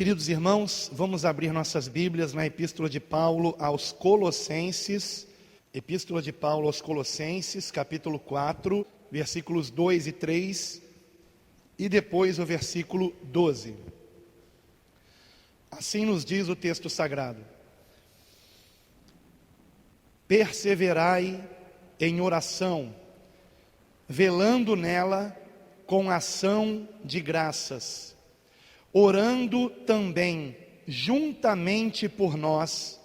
Queridos irmãos, vamos abrir nossas Bíblias na Epístola de Paulo aos Colossenses, capítulo 4, versículos 2 e 3, e depois o versículo 12. Assim nos diz o texto sagrado: perseverai em oração, velando nela com ação de graças, orando também juntamente por nós,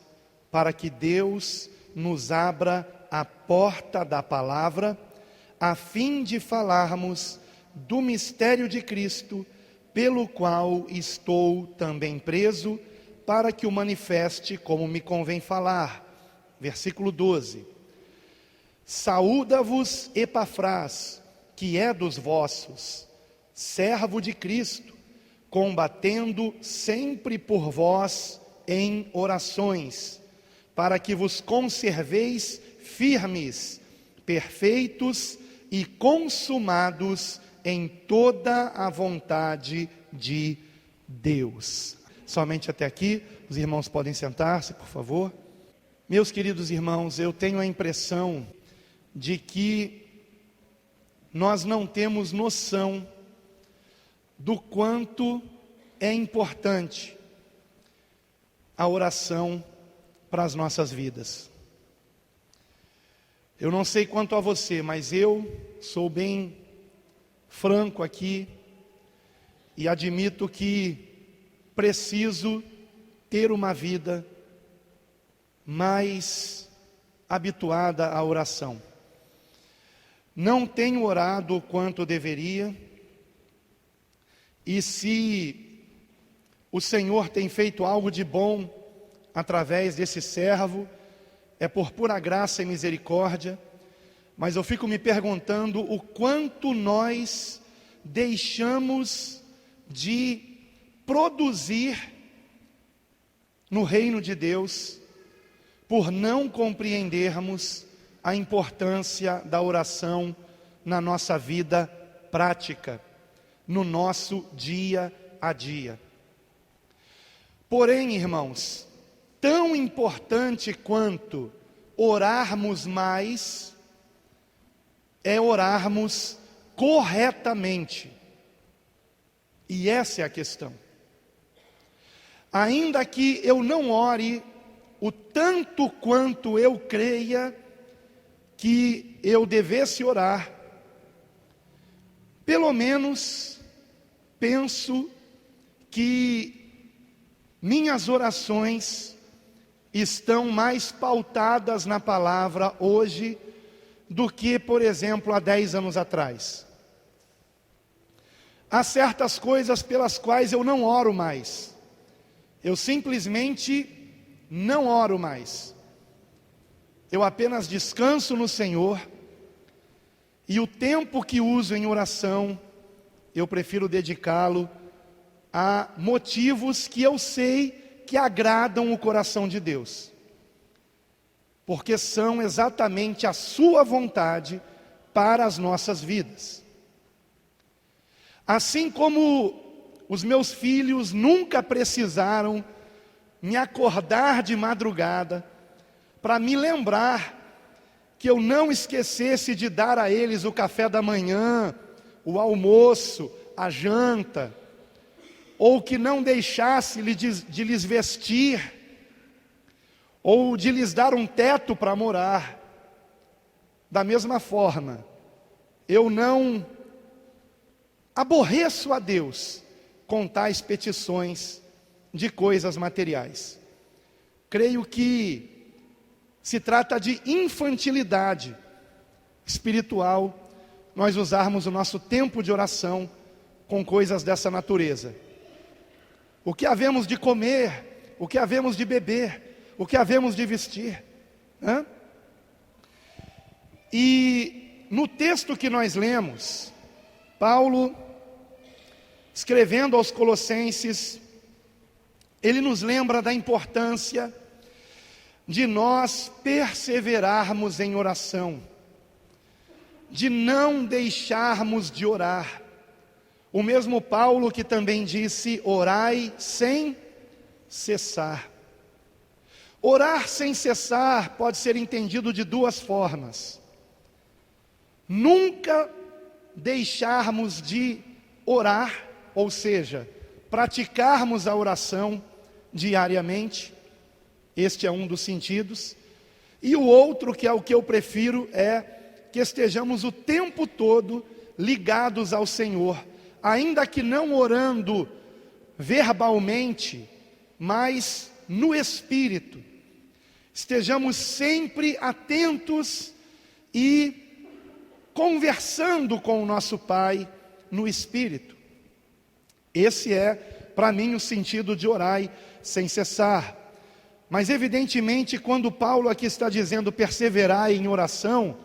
para que Deus nos abra a porta da palavra, a fim de falarmos do mistério de Cristo, pelo qual estou também preso, para que o manifeste como me convém falar. Versículo 12. Saúda-vos Epafrás, que é dos vossos, servo de Cristo, combatendo sempre por vós em orações, para que vos conserveis firmes, perfeitos e consumados em toda a vontade de Deus. Somente até aqui, os irmãos podem sentar-se, por favor. Meus queridos irmãos, eu tenho a impressão de que nós não temos noção do quanto é importante a oração para as nossas vidas. Eu não sei quanto a você, mas eu sou bem franco aqui e admito que preciso ter uma vida mais habituada à oração. Não tenho orado o quanto deveria, e se o Senhor tem feito algo de bom através desse servo, é por pura graça e misericórdia, mas eu fico me perguntando o quanto nós deixamos de produzir no reino de Deus, por não compreendermos a importância da oração na nossa vida prática, no nosso dia a dia. Porém, irmãos, tão importante quanto orarmos mais é orarmos corretamente. E essa é a questão. Ainda que eu não ore o tanto quanto eu creia que eu devesse orar, pelo menos penso que minhas orações estão mais pautadas na palavra hoje do que, por exemplo, há 10 anos atrás. Há certas coisas pelas quais eu não oro mais. Eu simplesmente não oro mais. Eu apenas descanso no Senhor, e o tempo que uso em oração, eu prefiro dedicá-lo a motivos que eu sei que agradam o coração de Deus, porque são exatamente a sua vontade para as nossas vidas. Assim como os meus filhos nunca precisaram me acordar de madrugada para me lembrar que eu não esquecesse de dar a eles o café da manhã, o almoço, a janta, ou que não deixasse de lhes vestir, ou de lhes dar um teto para morar. Da mesma forma, eu não aborreço a Deus com tais petições de coisas materiais. Creio que se trata de infantilidade espiritual nós usarmos o nosso tempo de oração com coisas dessa natureza. O que havemos de comer, o que havemos de beber, o que havemos de vestir, né? E no texto que nós lemos, Paulo, escrevendo aos Colossenses, ele nos lembra da importância de nós perseverarmos em oração, de não deixarmos de orar. O mesmo Paulo que também disse: orai sem cessar. Orar sem cessar pode ser entendido de duas formas. Nunca deixarmos de orar, ou seja, praticarmos a oração diariamente. Este é um dos sentidos. E o outro, que é o que eu prefiro, é que estejamos o tempo todo ligados ao Senhor, ainda que não orando verbalmente, mas no Espírito. Estejamos sempre atentos e conversando com o nosso Pai no Espírito. Esse é, para mim, o sentido de orar sem cessar. Mas evidentemente, quando Paulo aqui está dizendo perseverar em oração,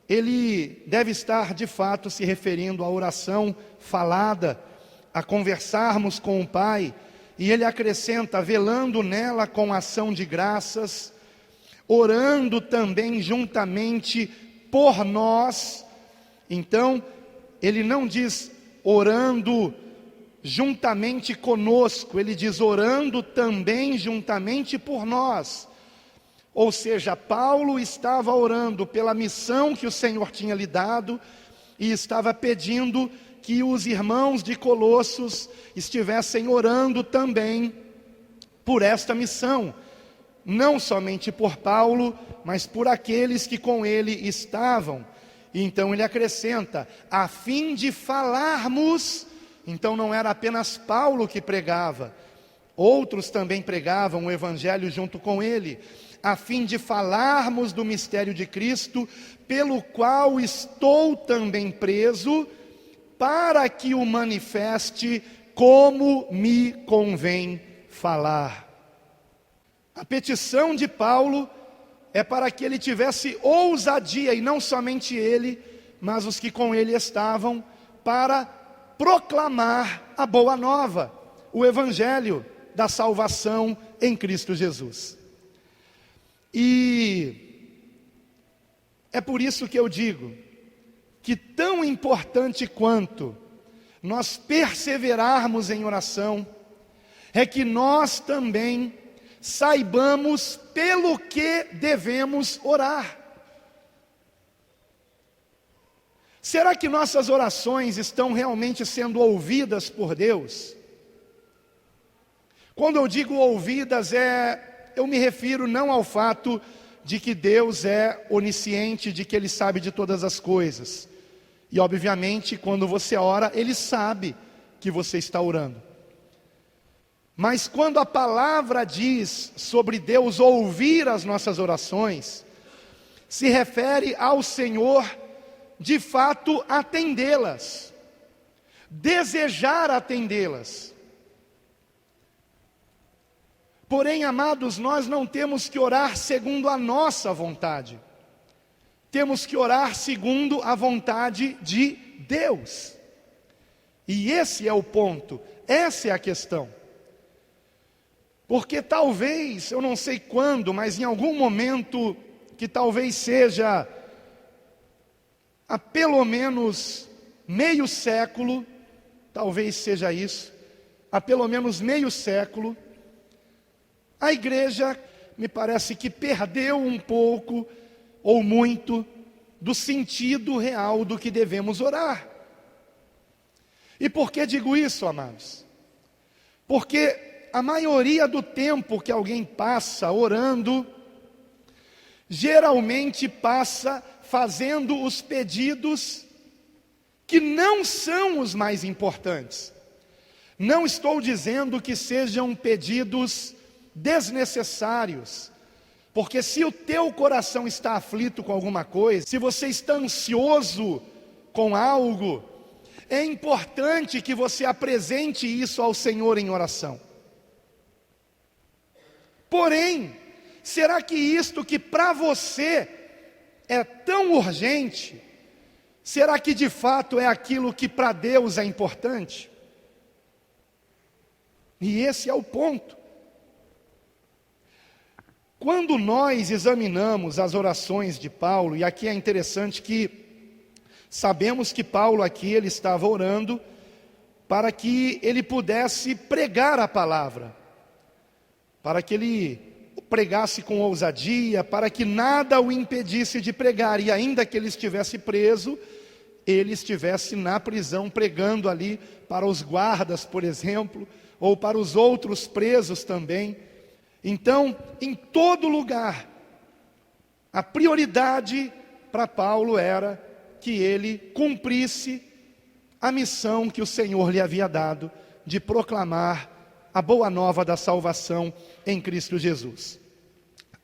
ele deve estar de fato se referindo à oração falada, a conversarmos com o Pai. E ele acrescenta: velando nela com ação de graças, orando também juntamente por nós. Então, ele não diz orando juntamente conosco, ele diz orando também juntamente por nós. Ou seja, Paulo estava orando pela missão que o Senhor tinha lhe dado e estava pedindo que os irmãos de Colossos estivessem orando também por esta missão, não somente por Paulo, mas por aqueles que com ele estavam. E então ele acrescenta: a fim de falarmos. Então não era apenas Paulo que pregava, outros também pregavam o Evangelho junto com ele, a fim de falarmos do mistério de Cristo, pelo qual estou também preso, para que o manifeste como me convém falar. A petição de Paulo é para que ele tivesse ousadia, e não somente ele, mas os que com ele estavam, para proclamar a boa nova, o Evangelho da salvação em Cristo Jesus. E é por isso que eu digo que tão importante quanto nós perseverarmos em oração, é que nós também saibamos pelo que devemos orar. Será que nossas orações estão realmente sendo ouvidas por Deus? Quando eu digo ouvidas, eu me refiro não ao fato de que Deus é onisciente, de que Ele sabe de todas as coisas. E obviamente, quando você ora, Ele sabe que você está orando. Mas quando a palavra diz sobre Deus ouvir as nossas orações, se refere ao Senhor de fato atendê-las, desejar atendê-las. Porém, amados, nós não temos que orar segundo a nossa vontade. Temos que orar segundo a vontade de Deus. E esse é o ponto, essa é a questão. Porque talvez, eu não sei quando, mas em algum momento, que talvez seja há pelo menos meio século, talvez seja isso, há pelo menos meio século, a igreja me parece que perdeu um pouco, ou muito, do sentido real do que devemos orar. E por que digo isso, amados? Porque a maioria do tempo que alguém passa orando, geralmente passa fazendo os pedidos que não são os mais importantes. Não estou dizendo que sejam pedidos desnecessários, porque se o teu coração está aflito com alguma coisa, se você está ansioso com algo, é importante que você apresente isso ao Senhor em oração. Porém, será que isto que para você é tão urgente, será que de fato é aquilo que para Deus é importante? E esse é o ponto. Quando nós examinamos as orações de Paulo, e aqui é interessante que sabemos que Paulo aqui ele estava orando para que ele pudesse pregar a palavra, para que ele pregasse com ousadia, para que nada o impedisse de pregar, e ainda que ele estivesse preso, ele estivesse na prisão pregando ali para os guardas, por exemplo, ou para os outros presos também. Então, em todo lugar, a prioridade para Paulo era que ele cumprisse a missão que o Senhor lhe havia dado de proclamar a boa nova da salvação em Cristo Jesus.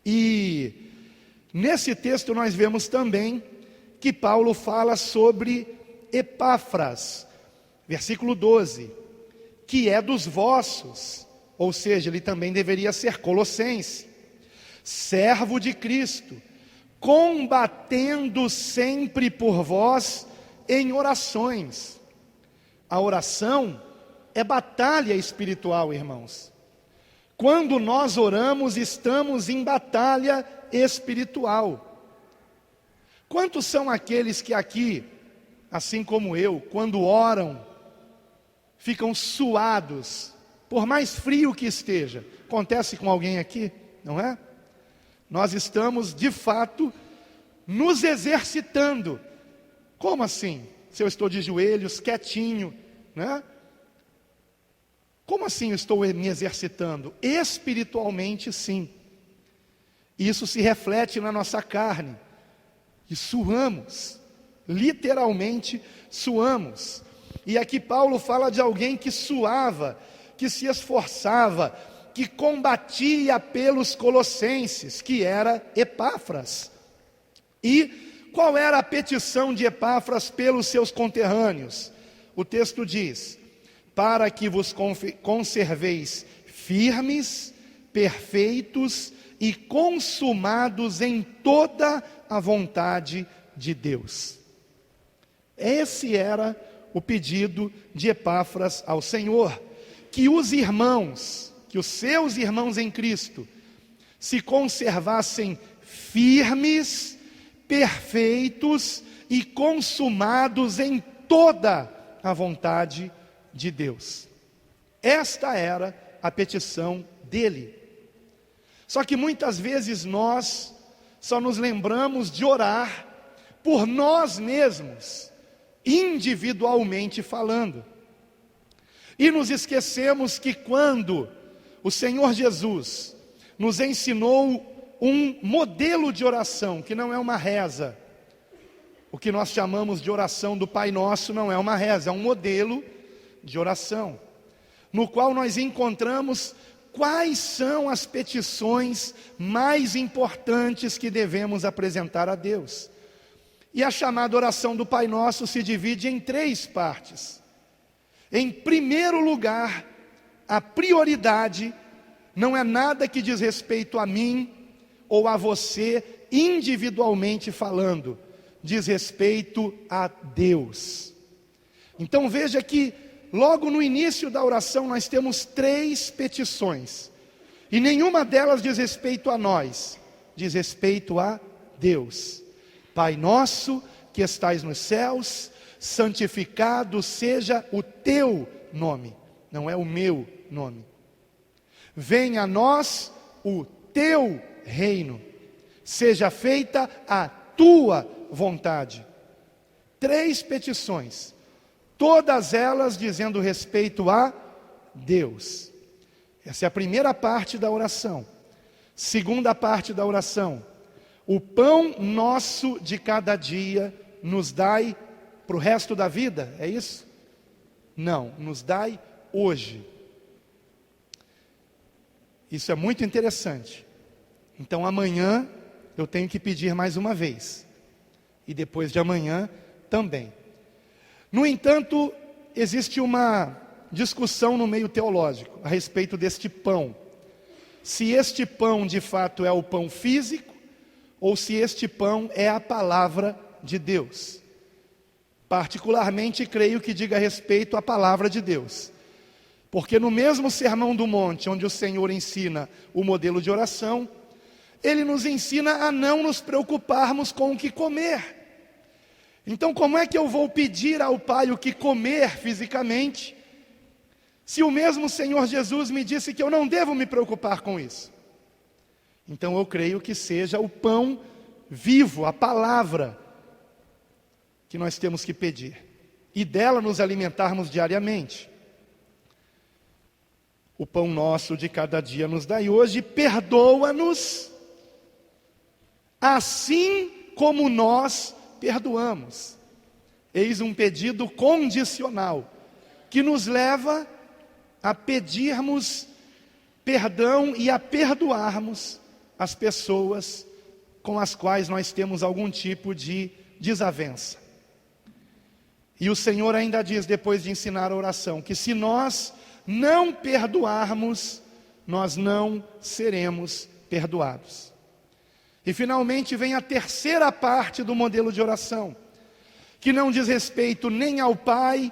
E nesse texto nós vemos também que Paulo fala sobre Epáfras, versículo 12, que é dos vossos, ou seja, ele também deveria ser colossense, servo de Cristo, combatendo sempre por vós em orações. A oração é batalha espiritual, irmãos. Quando nós oramos, estamos em batalha espiritual. Quantos são aqueles que aqui, assim como eu, quando oram, ficam suados, por mais frio que esteja? Acontece com alguém aqui, não é? Nós estamos, de fato, nos exercitando. Como assim? Se eu estou de joelhos, quietinho, né? Como assim eu estou me exercitando? Espiritualmente, sim. Isso se reflete na nossa carne. E suamos, literalmente suamos. E aqui Paulo fala de alguém que suava, que se esforçava, que combatia pelos colossenses, que era Epáfras. E qual era a petição de Epáfras pelos seus conterrâneos? O texto diz: para que vos conserveis firmes, perfeitos e consumados em toda a vontade de Deus. Esse era o pedido de Epáfras ao Senhor, que os irmãos, que os seus irmãos em Cristo, se conservassem firmes, perfeitos e consumados em toda a vontade de Deus. Esta era a petição dele. Só que muitas vezes nós só nos lembramos de orar por nós mesmos, individualmente falando. E nos esquecemos que quando o Senhor Jesus nos ensinou um modelo de oração, que não é uma reza, o que nós chamamos de oração do Pai Nosso não é uma reza, é um modelo de oração, no qual nós encontramos quais são as petições mais importantes que devemos apresentar a Deus. E a chamada oração do Pai Nosso se divide em 3 partes. Em primeiro lugar, a prioridade não é nada que diz respeito a mim ou a você individualmente falando, diz respeito a Deus. Então veja que logo no início da oração nós temos 3 petições, e nenhuma delas diz respeito a nós, diz respeito a Deus. Pai nosso que estais nos céus, santificado seja o teu nome, não é o meu nome. Venha a nós o teu reino, seja feita a tua vontade. 3 petições, todas elas dizendo respeito a Deus. Essa é a primeira parte da oração. Segunda parte da oração: o pão nosso de cada dia nos dai para o resto da vida, é isso? Não, nos dai hoje. Isso é muito interessante. Então amanhã eu tenho que pedir mais uma vez, e depois de amanhã também. No entanto, existe uma discussão no meio teológico a respeito deste pão. Se este pão de fato é o pão físico, ou se este pão é a palavra de Deus. Particularmente creio que diga respeito à palavra de Deus. Porque no mesmo Sermão do Monte, onde o Senhor ensina o modelo de oração, Ele nos ensina a não nos preocuparmos com o que comer. Então como é que eu vou pedir ao Pai o que comer fisicamente, Se o mesmo Senhor Jesus me disse que eu não devo me preocupar com isso, então eu creio que seja o pão vivo, a palavra, que nós temos que pedir, e dela nos alimentarmos diariamente. O pão nosso de cada dia nos dai hoje, perdoa-nos, assim como nós perdoamos. Eis um pedido condicional, que nos leva a pedirmos perdão e a perdoarmos as pessoas com as quais nós temos algum tipo de desavença. E o Senhor ainda diz, depois de ensinar a oração, que se nós não perdoarmos, nós não seremos perdoados. E finalmente vem a terceira parte do modelo de oração, que não diz respeito nem ao Pai,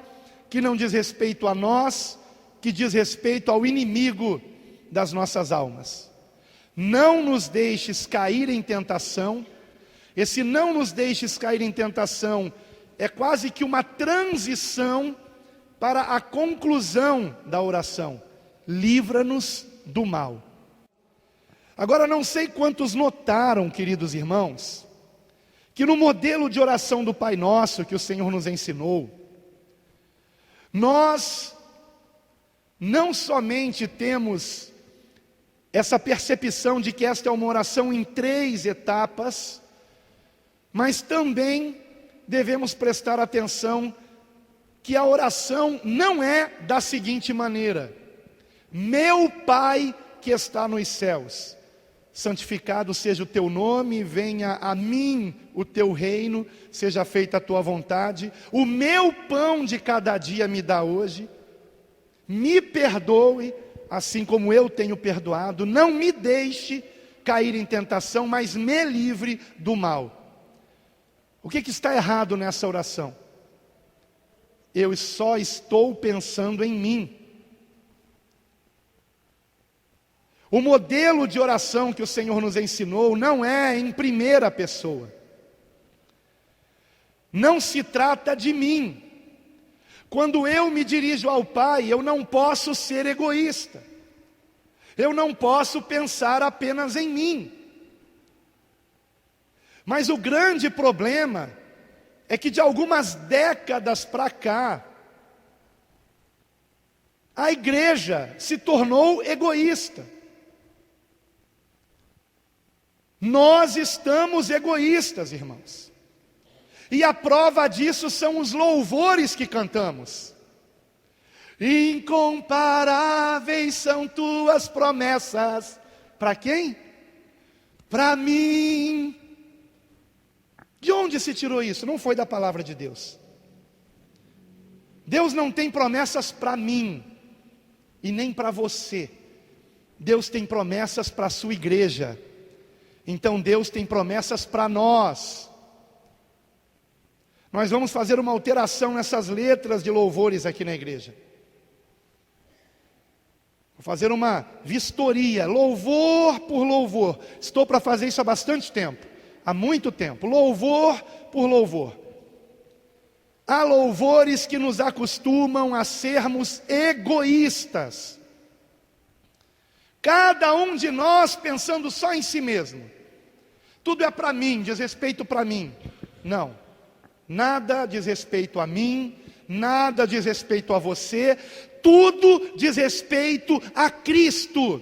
que não diz respeito a nós, que diz respeito ao inimigo das nossas almas. Não nos deixes cair em tentação. Esse não nos deixes cair em tentação é quase que uma transição para a conclusão da oração. Livra-nos do mal. Agora, não sei quantos notaram, queridos irmãos, que no modelo de oração do Pai Nosso que o Senhor nos ensinou, nós não somente temos essa percepção de que esta é uma oração em 3 etapas, mas também devemos prestar atenção que a oração não é da seguinte maneira: meu Pai que está nos céus, santificado seja o teu nome, venha a mim o teu reino, seja feita a tua vontade, o meu pão de cada dia me dá hoje, me perdoe, assim como eu tenho perdoado, não me deixe cair em tentação, mas me livre do mal. O que está errado nessa oração? Eu só estou pensando em mim. O modelo de oração que o Senhor nos ensinou não é em primeira pessoa. Não se trata de mim. Quando eu me dirijo ao Pai, eu não posso ser egoísta. Eu não posso pensar apenas em mim. Mas o grande problema é que de algumas décadas para cá, a igreja se tornou egoísta. Nós estamos egoístas, irmãos. E a prova disso são os louvores que cantamos. Incomparáveis são tuas promessas. Para quem? Para mim. De onde se tirou isso? Não foi da palavra de Deus. Deus não tem promessas para mim e nem para você. Deus tem promessas para a sua igreja. Então Deus tem promessas para nós. Nós vamos fazer uma alteração nessas letras de louvores aqui na igreja. Vou fazer uma vistoria, louvor por louvor. Estou para fazer isso há bastante tempo, há muito tempo, louvor por louvor. Há louvores que nos acostumam a sermos egoístas. Cada um de nós pensando só em si mesmo. Tudo é para mim, diz respeito para mim. Não, nada diz respeito a mim, nada diz respeito a você, tudo diz respeito a Cristo.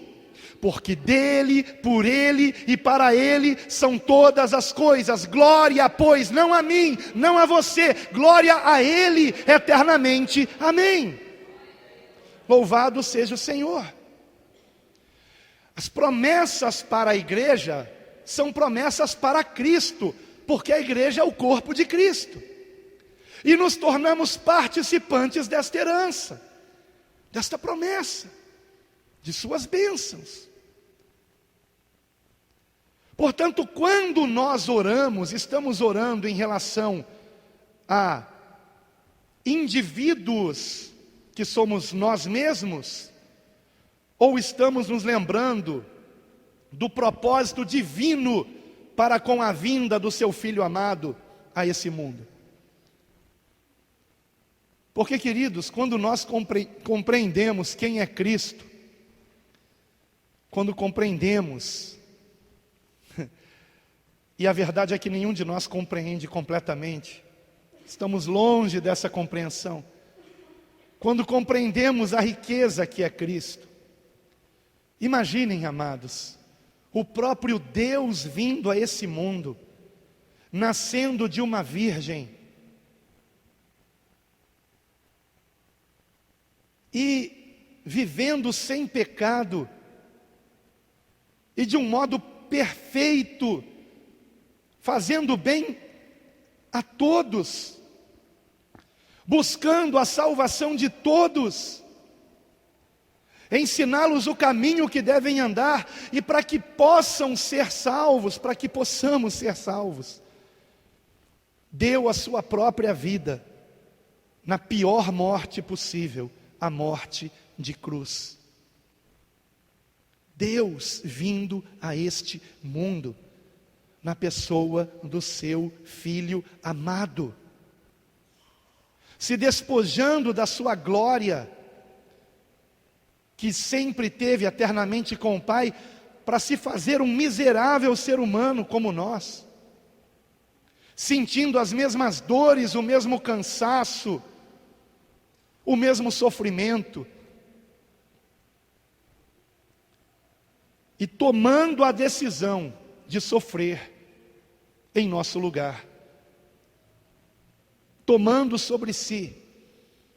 Porque dele, por ele e para ele são todas as coisas. Glória, pois, não a mim, não a você, glória a ele eternamente. Amém. Louvado seja o Senhor. As promessas para a igreja são promessas para Cristo, porque a igreja é o corpo de Cristo. E nos tornamos participantes desta herança, desta promessa, de suas bênçãos. Portanto, quando nós oramos, estamos orando em relação a indivíduos que somos nós mesmos, ou estamos nos lembrando do propósito divino para com a vinda do seu Filho amado a esse mundo? Porque, queridos, quando nós compreendemos quem é Cristo, quando compreendemos, e a verdade é que nenhum de nós compreende completamente, estamos longe dessa compreensão. Quando compreendemos a riqueza que é Cristo, imaginem, amados, o próprio Deus vindo a esse mundo, nascendo de uma virgem, e vivendo sem pecado, e de um modo perfeito, fazendo bem a todos, buscando a salvação de todos, ensiná-los o caminho que devem andar, e para que possam ser salvos, para que possamos ser salvos, deu a sua própria vida, na pior morte possível, a morte de cruz. Deus vindo a este mundo, na pessoa do seu Filho amado, se despojando da sua glória, que sempre teve eternamente com o Pai, para se fazer um miserável ser humano como nós, sentindo as mesmas dores, o mesmo cansaço, o mesmo sofrimento, e tomando a decisão de sofrer em nosso lugar, tomando sobre si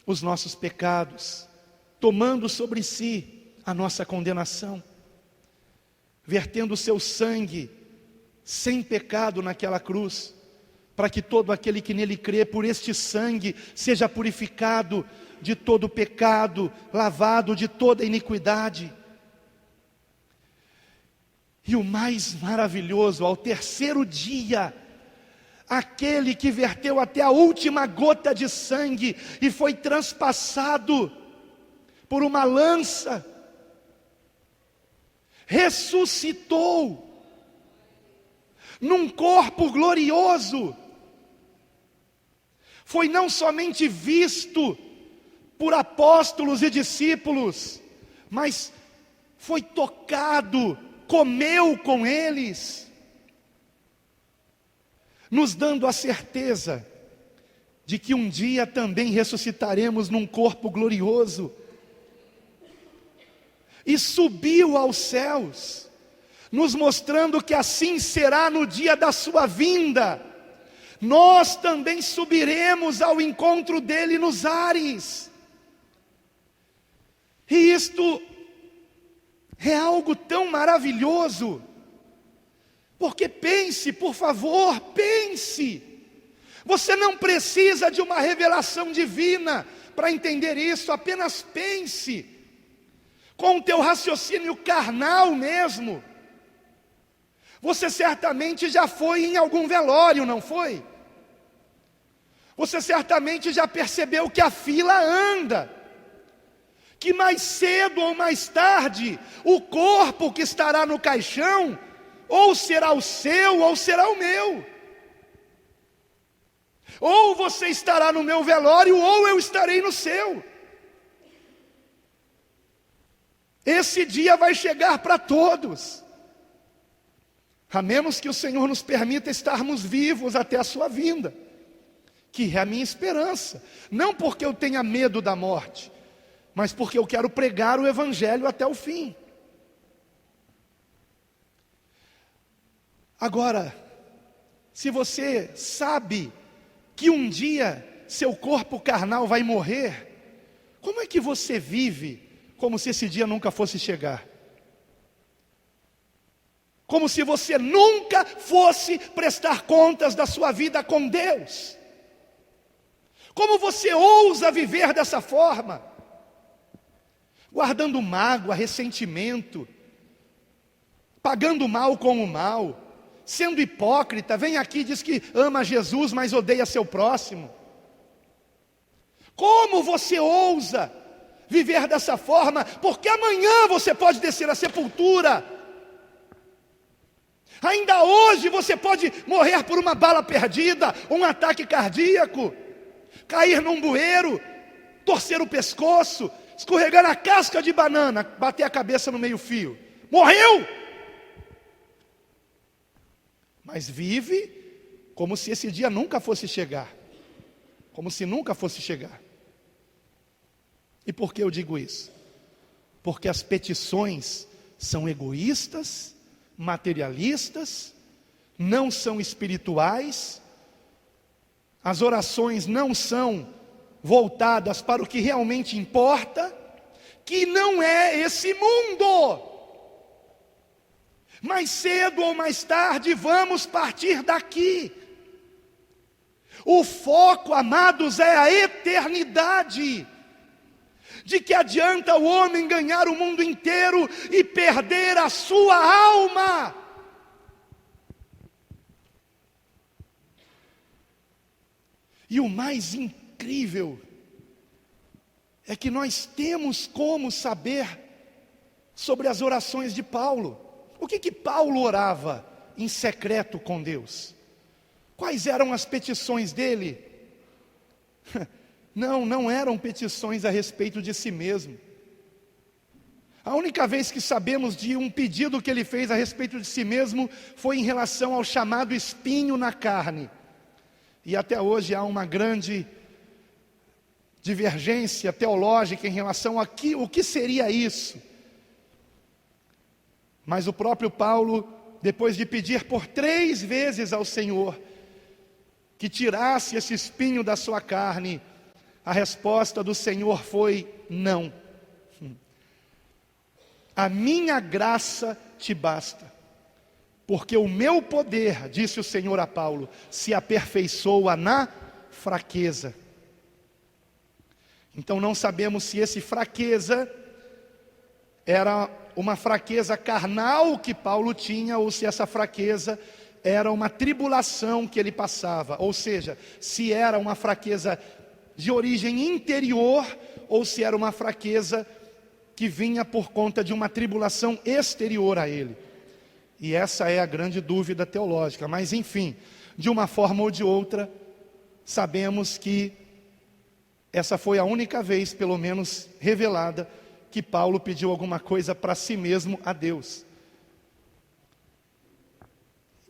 os nossos pecados, tomando sobre si a nossa condenação, vertendo o seu sangue sem pecado naquela cruz, para que todo aquele que nele crê, por este sangue, seja purificado de todo pecado, lavado de toda iniquidade. E o mais maravilhoso, ao terceiro dia, aquele que verteu até a última gota de sangue e foi transpassado por uma lança, ressuscitou num corpo glorioso, foi não somente visto por apóstolos e discípulos, mas foi tocado, comeu com eles, nos dando a certeza de que um dia também ressuscitaremos num corpo glorioso, e subiu aos céus, nos mostrando que assim será no dia da sua vinda. Nós também subiremos ao encontro dele nos ares. E isto é algo tão maravilhoso, porque pense, por favor, pense. Você não precisa de uma revelação divina para entender isso, apenas pense, com o teu raciocínio carnal mesmo. Você certamente já foi em algum velório, não foi? Você certamente já percebeu que a fila anda, que mais cedo ou mais tarde, o corpo que estará no caixão, ou será o seu, ou será o meu. Ou você estará no meu velório, ou eu estarei no seu. Esse dia vai chegar para todos, a menos que o Senhor nos permita estarmos vivos até a sua vinda, que é a minha esperança. Não porque eu tenha medo da morte, mas porque eu quero pregar o Evangelho até o fim. Agora, se você sabe que um dia seu corpo carnal vai morrer, como é que você vive como se esse dia nunca fosse chegar? Como se você nunca fosse prestar contas da sua vida com Deus? Como você ousa viver dessa forma? Guardando mágoa, ressentimento, pagando mal com o mal, sendo hipócrita, vem aqui e diz que ama Jesus, mas odeia seu próximo. Como você ousa viver dessa forma? Porque amanhã você pode descer à sepultura. Ainda hoje você pode morrer por uma bala perdida, um ataque cardíaco, cair num bueiro, torcer o pescoço, escorregar na casca de banana, bater a cabeça no meio-fio. Morreu! Mas vive como se esse dia nunca fosse chegar. Como se nunca fosse chegar. E por que eu digo isso? Porque as petições são egoístas, materialistas, não são espirituais, as orações não são voltadas para o que realmente importa, que não é esse mundo. Mais cedo ou mais tarde vamos partir daqui. O foco, amados, é a eternidade. De que adianta o homem ganhar o mundo inteiro e perder a sua alma? E o mais incrível é que nós temos como saber sobre as orações de Paulo. O que Paulo orava em secreto com Deus? Quais eram as petições dele? Não eram petições a respeito de si mesmo. A única vez que sabemos de um pedido que ele fez a respeito de si mesmo foi em relação ao chamado espinho na carne. E até hoje há uma grande divergência teológica em relação a o que seria isso. Mas o próprio Paulo, depois de pedir por 3 vezes ao Senhor que tirasse esse espinho da sua carne, a resposta do Senhor foi: não. A minha graça te basta, porque o meu poder, disse o Senhor a Paulo, se aperfeiçoa na fraqueza. Então não sabemos se esse fraqueza era uma fraqueza carnal que Paulo tinha, ou se essa fraqueza era uma tribulação que ele passava, ou seja, se era uma fraqueza de origem interior, ou se era uma fraqueza que vinha por conta de uma tribulação exterior a ele. E essa é a grande dúvida teológica, mas enfim, de uma forma ou de outra, sabemos que essa foi a única vez, pelo menos revelada, que Paulo pediu alguma coisa para si mesmo a Deus.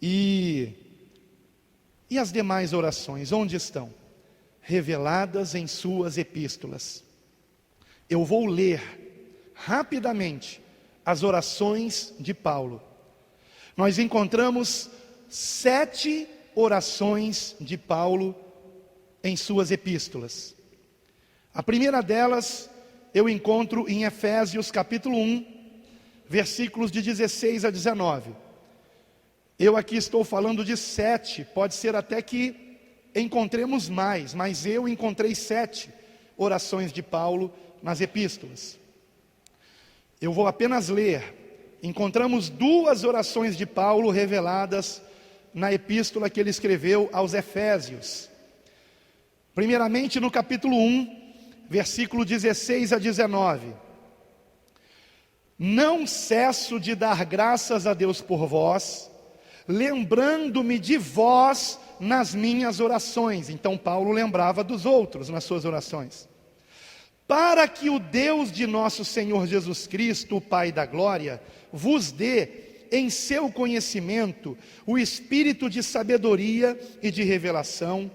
E as demais orações, onde estão? Reveladas em suas epístolas. Eu vou ler rapidamente as orações de Paulo. Nós encontramos 7 orações de Paulo em suas epístolas. A primeira delas eu encontro em Efésios capítulo 1, versículos de 16 a 19. Eu aqui estou falando de 7, pode ser até que encontremos mais, mas eu encontrei 7 orações de Paulo nas epístolas. Eu vou apenas ler. Encontramos 2 orações de Paulo reveladas na epístola que ele escreveu aos Efésios. Primeiramente no capítulo 1, versículo 16 a 19. Não cesso de dar graças a Deus por vós, lembrando-me de vós nas minhas orações. Então Paulo lembrava dos outros nas suas orações. Para que o Deus de nosso Senhor Jesus Cristo, o Pai da glória, vos dê em seu conhecimento o espírito de sabedoria e de revelação,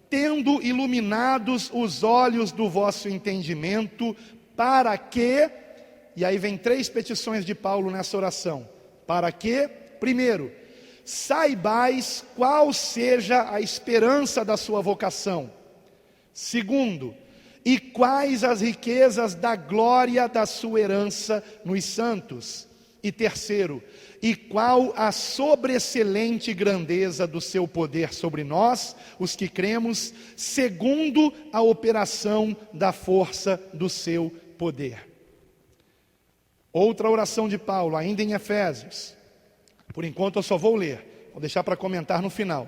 tendo iluminados os olhos do vosso entendimento, para que, e aí vem 3 petições de Paulo nessa oração, para que, primeiro, saibais qual seja a esperança da sua vocação. Segundo, e quais as riquezas da glória da sua herança nos santos. E terceiro, e qual a sobreexcelente grandeza do seu poder sobre nós, os que cremos, segundo a operação da força do seu poder. Outra oração de Paulo, ainda em Efésios. Por enquanto eu só vou ler, vou deixar para comentar no final.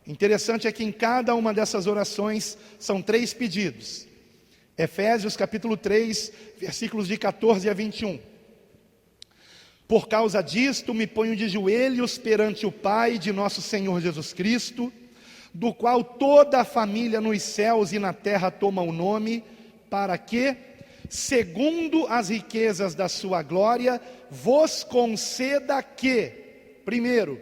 Interessante é que em cada uma dessas orações são 3 pedidos. Efésios capítulo 3, versículos de 14 a 21. Por causa disto me ponho de joelhos perante o Pai de nosso Senhor Jesus Cristo, do qual toda a família nos céus e na terra toma o nome, para que, segundo as riquezas da sua glória, vos conceda que, primeiro,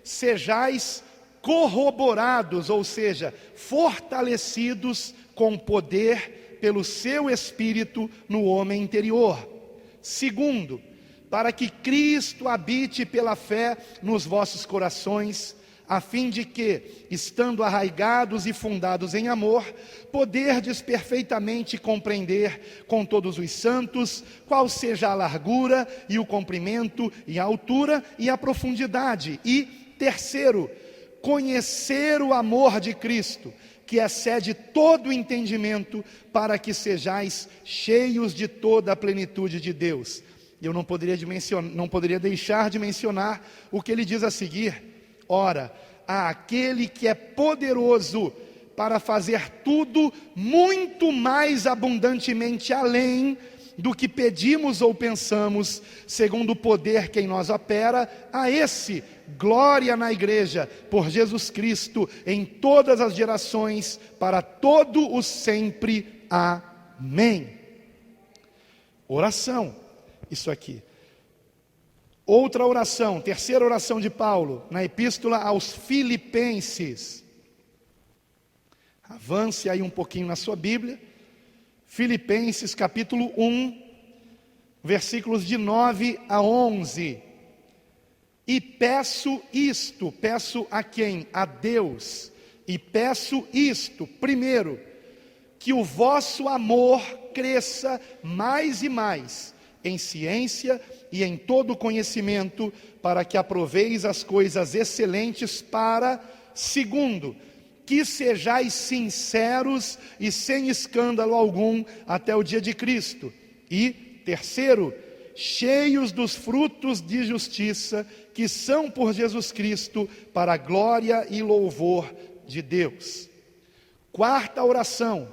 sejais corroborados, ou seja, fortalecidos com poder pelo seu Espírito no homem interior. Segundo, para que Cristo habite pela fé nos vossos corações, a fim de que, estando arraigados e fundados em amor, poderdes perfeitamente compreender com todos os santos qual seja a largura e o comprimento e a altura e a profundidade. E, terceiro, conhecer o amor de Cristo, que excede todo o entendimento, para que sejais cheios de toda a plenitude de Deus. Eu não poderia deixar de mencionar o que ele diz a seguir. Ora, há aquele que é poderoso para fazer tudo muito mais abundantemente além do que pedimos ou pensamos, segundo o poder que em nós opera, a esse, glória na igreja, por Jesus Cristo, em todas as gerações, para todo o sempre. Amém. Oração, isso aqui. Outra oração, terceira oração de Paulo, na epístola aos Filipenses. Avance aí um pouquinho na sua Bíblia. Filipenses capítulo 1, versículos de 9 a 11. E peço isto, peço a quem? A Deus. E peço isto, primeiro, que o vosso amor cresça mais e mais, em ciência e em todo conhecimento, para que aproveis as coisas excelentes para, segundo, que sejais sinceros e sem escândalo algum até o dia de Cristo. E, terceiro, cheios dos frutos de justiça, que são por Jesus Cristo, para a glória e louvor de Deus. Quarta oração,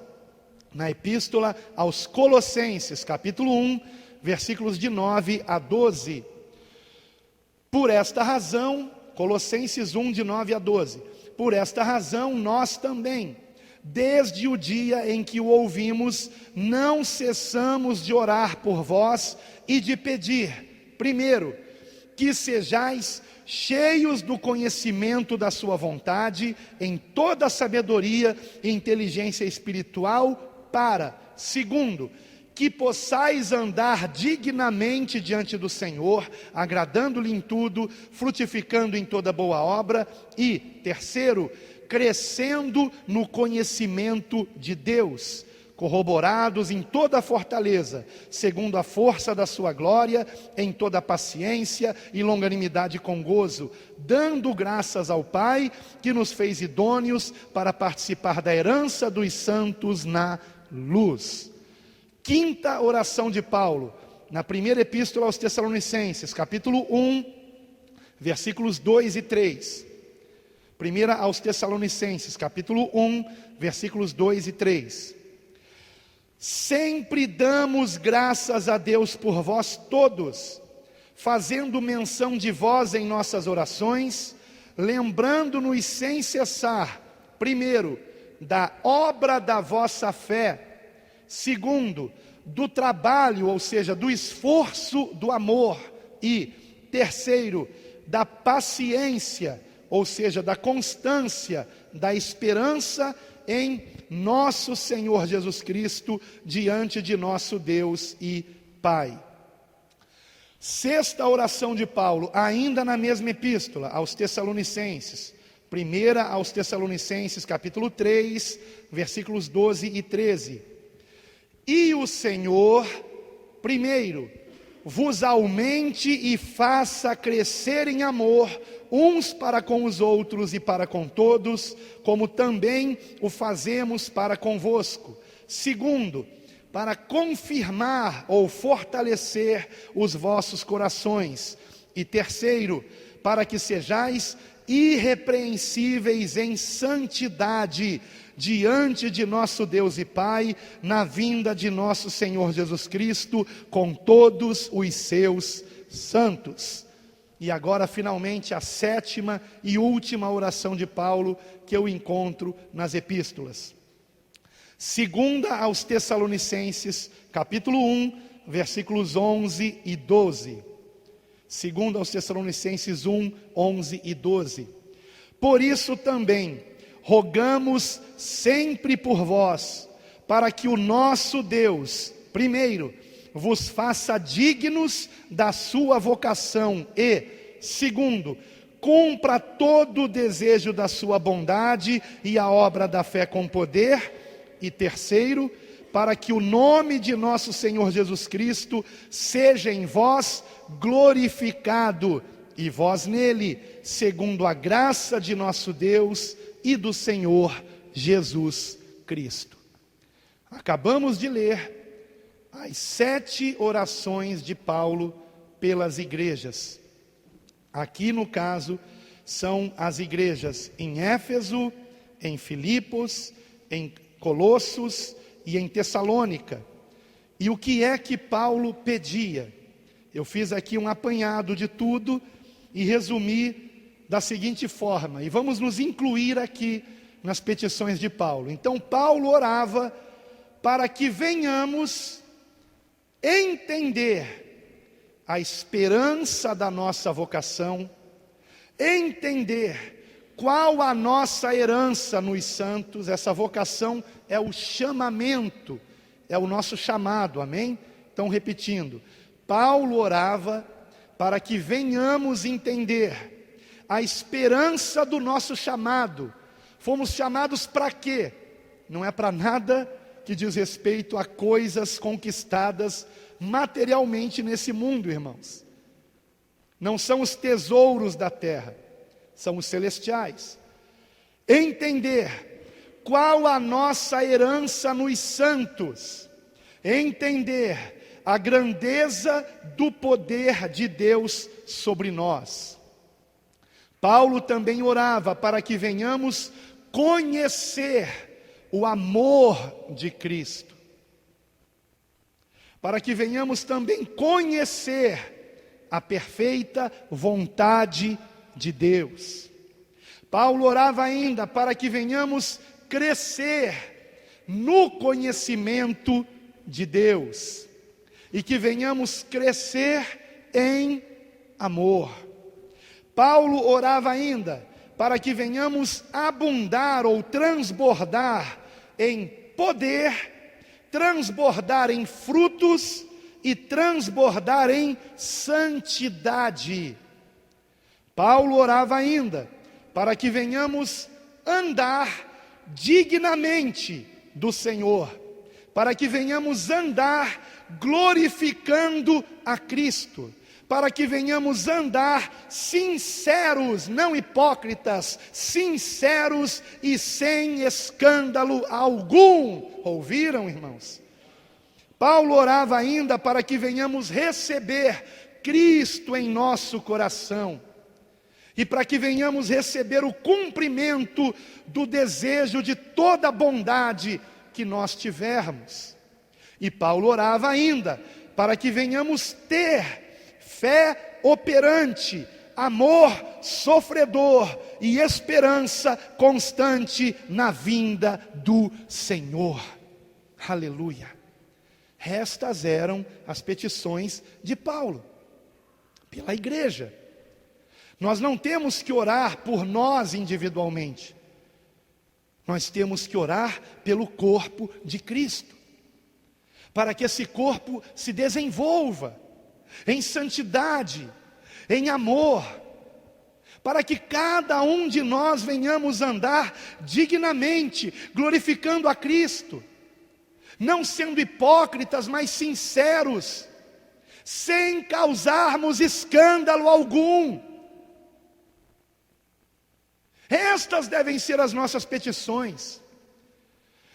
na epístola aos Colossenses, capítulo 1, versículos de 9 a 12. Por esta razão, Colossenses 1, de 9 a 12. Por esta razão, nós também, desde o dia em que o ouvimos, não cessamos de orar por vós e de pedir, primeiro, que sejais cheios do conhecimento da sua vontade, em toda a sabedoria e inteligência espiritual, para, segundo, que possais andar dignamente diante do Senhor, agradando-lhe em tudo, frutificando em toda boa obra, e, terceiro, crescendo no conhecimento de Deus, corroborados em toda a fortaleza, segundo a força da sua glória, em toda a paciência e longanimidade com gozo, dando graças ao Pai, que nos fez idôneos para participar da herança dos santos na luz. Quinta oração de Paulo, na primeira epístola aos Tessalonicenses, capítulo 1, versículos 2 e 3. Primeira aos Tessalonicenses, capítulo 1, versículos 2 e 3. Sempre damos graças a Deus por vós todos, fazendo menção de vós em nossas orações, lembrando-nos sem cessar, primeiro, da obra da vossa fé, segundo, do trabalho, ou seja, do esforço do amor, e terceiro, da paciência, ou seja, da constância, da esperança em nosso Senhor Jesus Cristo, diante de nosso Deus e Pai. Sexta oração de Paulo, ainda na mesma epístola, aos Tessalonicenses, primeira aos Tessalonicenses, capítulo 3, versículos 12 e 13. E o Senhor, primeiro, vos aumente e faça crescer em amor, uns para com os outros e para com todos, como também o fazemos para convosco. Segundo, para confirmar ou fortalecer os vossos corações. E terceiro, para que sejais irrepreensíveis em santidade, diante de nosso Deus e Pai, na vinda de nosso Senhor Jesus Cristo, com todos os seus santos. E agora, finalmente, a sétima e última oração de Paulo, que eu encontro nas epístolas. Segunda aos Tessalonicenses, capítulo 1, versículos 11 e 12. Segunda aos Tessalonicenses 1, 11 e 12. Por isso também rogamos sempre por vós, para que o nosso Deus, primeiro, vos faça dignos da sua vocação e, segundo, cumpra todo o desejo da sua bondade e a obra da fé com poder, e terceiro, para que o nome de nosso Senhor Jesus Cristo seja em vós glorificado, e vós nele, segundo a graça de nosso Deus e do Senhor Jesus Cristo. Acabamos de ler as 7 orações de Paulo pelas igrejas. Aqui no caso, são as igrejas em Éfeso, em Filipos, em Colossos e em Tessalônica. E o que é que Paulo pedia? Eu fiz aqui um apanhado de tudo e resumi da seguinte forma, e vamos nos incluir aqui nas petições de Paulo. Então Paulo orava para que venhamos entender a esperança da nossa vocação, entender qual a nossa herança nos santos. Essa vocação é o chamamento, é o nosso chamado, amém? Então repetindo, Paulo orava para que venhamos entender a esperança do nosso chamado. Fomos chamados para quê? Não é para nada que diz respeito a coisas conquistadas materialmente nesse mundo, irmãos. Não são os tesouros da terra, são os celestiais. Entender qual a nossa herança nos santos, entender a grandeza do poder de Deus sobre nós. Paulo também orava para que venhamos conhecer o amor de Cristo, para que venhamos também conhecer a perfeita vontade de Deus. Paulo orava ainda para que venhamos crescer no conhecimento de Deus, e que venhamos crescer em amor. Paulo orava ainda para que venhamos abundar ou transbordar em poder, transbordar em frutos e transbordar em santidade. Paulo orava ainda para que venhamos andar dignamente do Senhor, para que venhamos andar glorificando a Cristo, para que venhamos andar sinceros, não hipócritas, sinceros e sem escândalo algum. Ouviram, irmãos? Paulo orava ainda para que venhamos receber Cristo em nosso coração, e para que venhamos receber o cumprimento do desejo de toda a bondade que nós tivermos. E Paulo orava ainda para que venhamos ter fé operante, amor sofredor e esperança constante na vinda do Senhor. Aleluia. Estas eram as petições de Paulo pela igreja. Nós não temos que orar por nós individualmente. Nós temos que orar pelo corpo de Cristo, para que esse corpo se desenvolva em santidade, em amor, para que cada um de nós venhamos andar dignamente, glorificando a Cristo, não sendo hipócritas, mas sinceros, sem causarmos escândalo algum. Estas devem ser as nossas petições,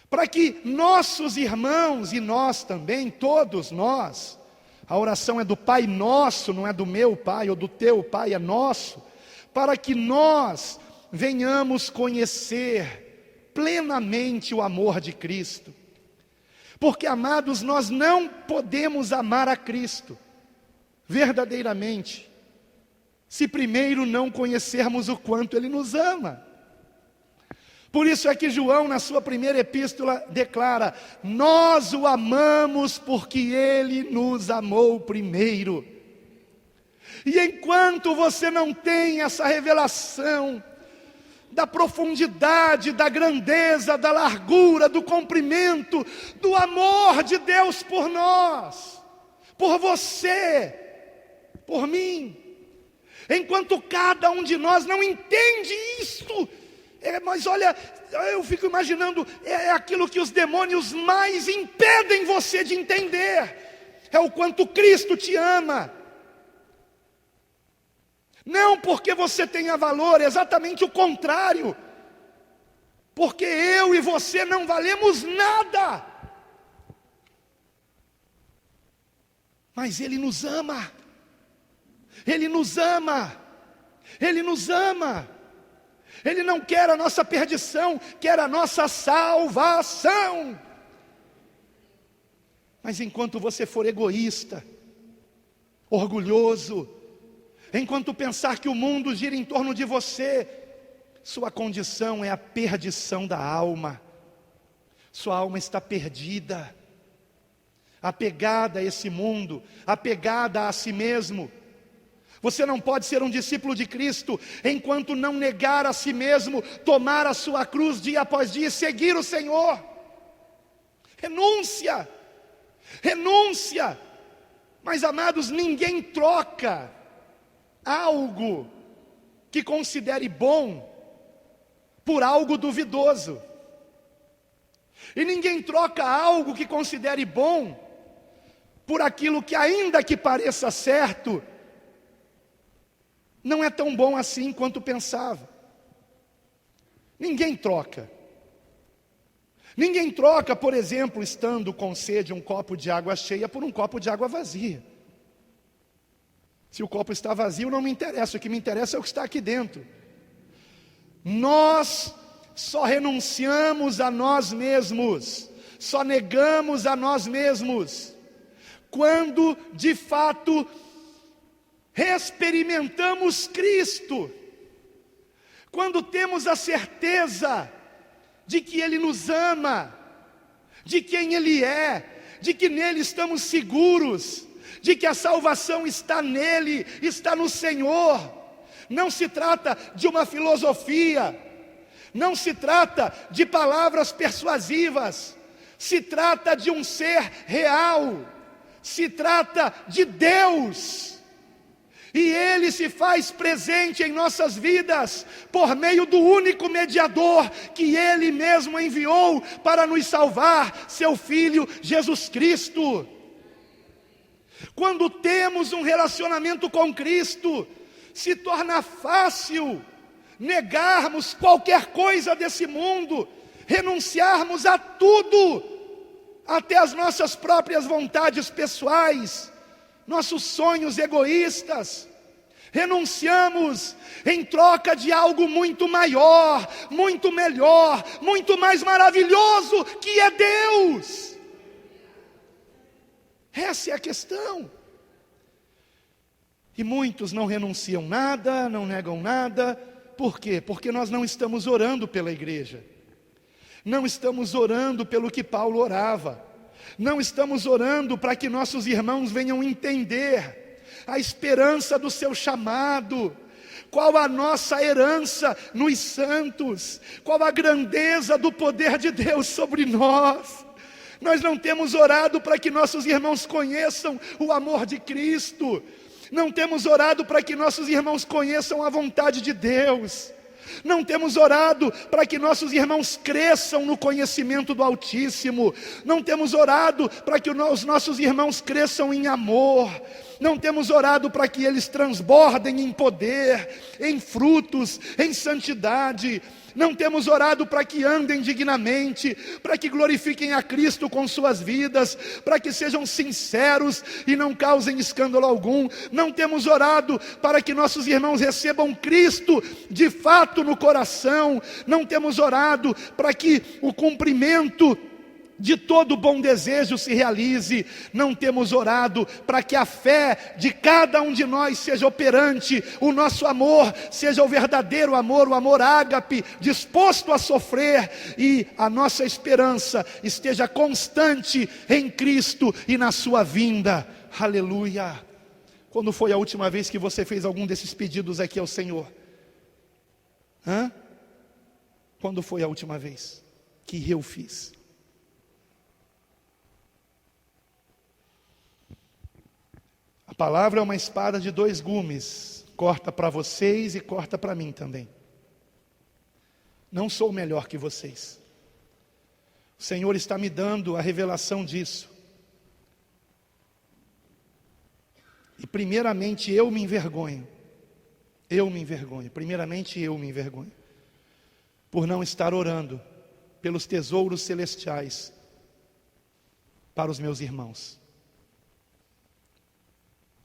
para que nossos irmãos e nós também, todos nós, a oração é do Pai Nosso, não é do meu Pai ou do teu Pai, é nosso, para que nós venhamos conhecer plenamente o amor de Cristo. Porque, amados, nós não podemos amar a Cristo verdadeiramente se primeiro não conhecermos o quanto Ele nos ama. Por isso é que João, na sua primeira epístola, declara: nós o amamos porque ele nos amou primeiro. E enquanto você não tem essa revelação da profundidade, da grandeza, da largura, do comprimento, do amor de Deus por nós, por você, por mim, enquanto cada um de nós não entende isto, mas olha, eu fico imaginando, é aquilo que os demônios mais impedem você de entender, é o quanto Cristo te ama. Não porque você tenha valor, exatamente o contrário, porque eu e você não valemos nada, mas Ele nos ama, Ele nos ama, Ele nos ama. Ele não quer a nossa perdição, quer a nossa salvação. Mas enquanto você for egoísta, orgulhoso, enquanto pensar que o mundo gira em torno de você, sua condição é a perdição da alma. Sua alma está perdida, apegada a esse mundo, apegada a si mesmo. Você não pode ser um discípulo de Cristo enquanto não negar a si mesmo, tomar a sua cruz dia após dia e seguir o Senhor. Renúncia, renúncia. Mas amados, ninguém troca algo que considere bom por algo duvidoso. E ninguém troca algo que considere bom por aquilo que, ainda que pareça certo, não é tão bom assim quanto pensava. Ninguém troca. Ninguém troca, por exemplo, estando com sede, um copo de água cheia por um copo de água vazia. Se o copo está vazio, não me interessa. O que me interessa é o que está aqui dentro. Nós só renunciamos a nós mesmos, só negamos a nós mesmos, quando de fato experimentamos Cristo, quando temos a certeza de que Ele nos ama, de quem Ele é, de que nele estamos seguros, de que a salvação está nele, está no Senhor. Não se trata de uma filosofia, não se trata de palavras persuasivas, se trata de um ser real, se trata de Deus. E Ele se faz presente em nossas vidas, por meio do único mediador, que Ele mesmo enviou para nos salvar, seu Filho Jesus Cristo. Quando temos um relacionamento com Cristo, se torna fácil negarmos qualquer coisa desse mundo, renunciarmos a tudo, até as nossas próprias vontades pessoais, nossos sonhos egoístas. Renunciamos em troca de algo muito maior, muito melhor, muito mais maravilhoso, que é Deus. Essa é a questão. E muitos não renunciam nada, não negam nada. Por quê? Porque nós não estamos orando pela igreja, não estamos orando pelo que Paulo orava, não estamos orando para que nossos irmãos venham entender a esperança do seu chamado, qual a nossa herança nos santos, qual a grandeza do poder de Deus sobre nós. Nós não temos orado para que nossos irmãos conheçam o amor de Cristo, não temos orado para que nossos irmãos conheçam a vontade de Deus, não temos orado para que nossos irmãos cresçam no conhecimento do Altíssimo, não temos orado para que os nossos irmãos cresçam em amor, não temos orado para que eles transbordem em poder, em frutos, em santidade. Não temos orado para que andem dignamente, para que glorifiquem a Cristo com suas vidas, para que sejam sinceros e não causem escândalo algum. Não temos orado para que nossos irmãos recebam Cristo de fato no coração. Não temos orado para que o cumprimento de todo bom desejo se realize. Não temos orado para que a fé de cada um de nós seja operante, o nosso amor seja o verdadeiro amor, o amor ágape, disposto a sofrer, e a nossa esperança esteja constante em Cristo e na sua vinda. Aleluia! Quando foi a última vez que você fez algum desses pedidos aqui ao Senhor? Quando foi a última vez que eu fiz? A palavra é uma espada de dois gumes, corta para vocês e corta para mim também. Não sou melhor que vocês. O Senhor está me dando a revelação disso. E primeiramente eu me envergonho. Primeiramente eu me envergonho. Por não estar orando pelos tesouros celestiais para os meus irmãos.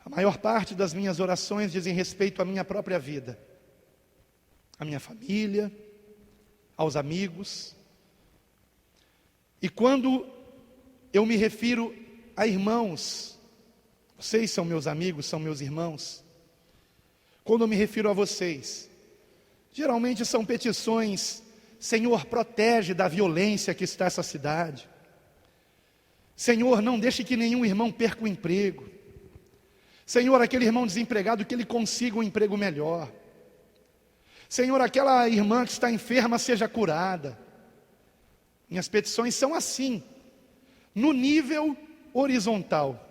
A maior parte das minhas orações dizem respeito à minha própria vida, à minha família, aos amigos. E quando eu me refiro a irmãos, vocês são meus amigos, são meus irmãos. Quando eu me refiro a vocês, geralmente são petições: Senhor, protege da violência que está essa cidade. Senhor, não deixe que nenhum irmão perca o emprego. Senhor, aquele irmão desempregado, que ele consiga um emprego melhor. Senhor, aquela irmã que está enferma seja curada. Minhas petições são assim, no nível horizontal.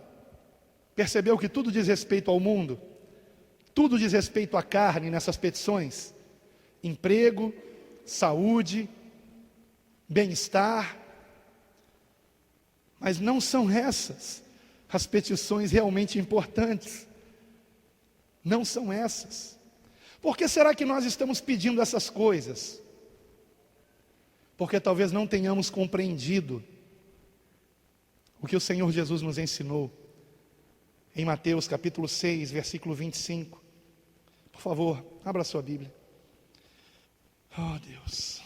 Percebeu que tudo diz respeito ao mundo? Tudo diz respeito à carne nessas petições? Emprego, saúde, bem-estar. Mas não são essas as petições realmente importantes. Não são essas. Por que será que nós estamos pedindo essas coisas? Porque talvez não tenhamos compreendido o que o Senhor Jesus nos ensinou em Mateus capítulo 6, versículo 25. Por favor, abra sua Bíblia. Oh Deus.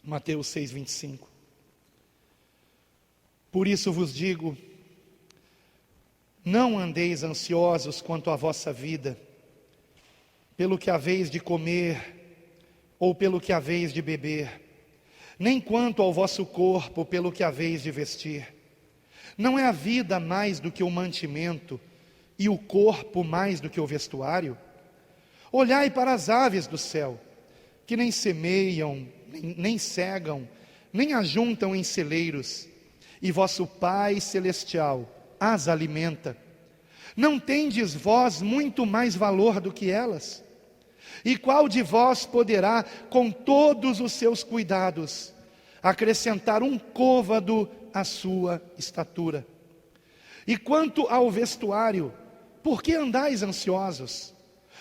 Mateus 6, 25. Por isso vos digo, não andeis ansiosos quanto à vossa vida, pelo que haveis de comer, ou pelo que haveis de beber, nem quanto ao vosso corpo, pelo que haveis de vestir. Não é a vida mais do que o mantimento, e o corpo mais do que o vestuário? Olhai para as aves do céu, que nem semeiam, nem cegam, nem ajuntam em celeiros, e vosso Pai Celestial as alimenta. Não tendes vós muito mais valor do que elas? E qual de vós poderá, com todos os seus cuidados, acrescentar um côvado à sua estatura? E quanto ao vestuário, por que andais ansiosos?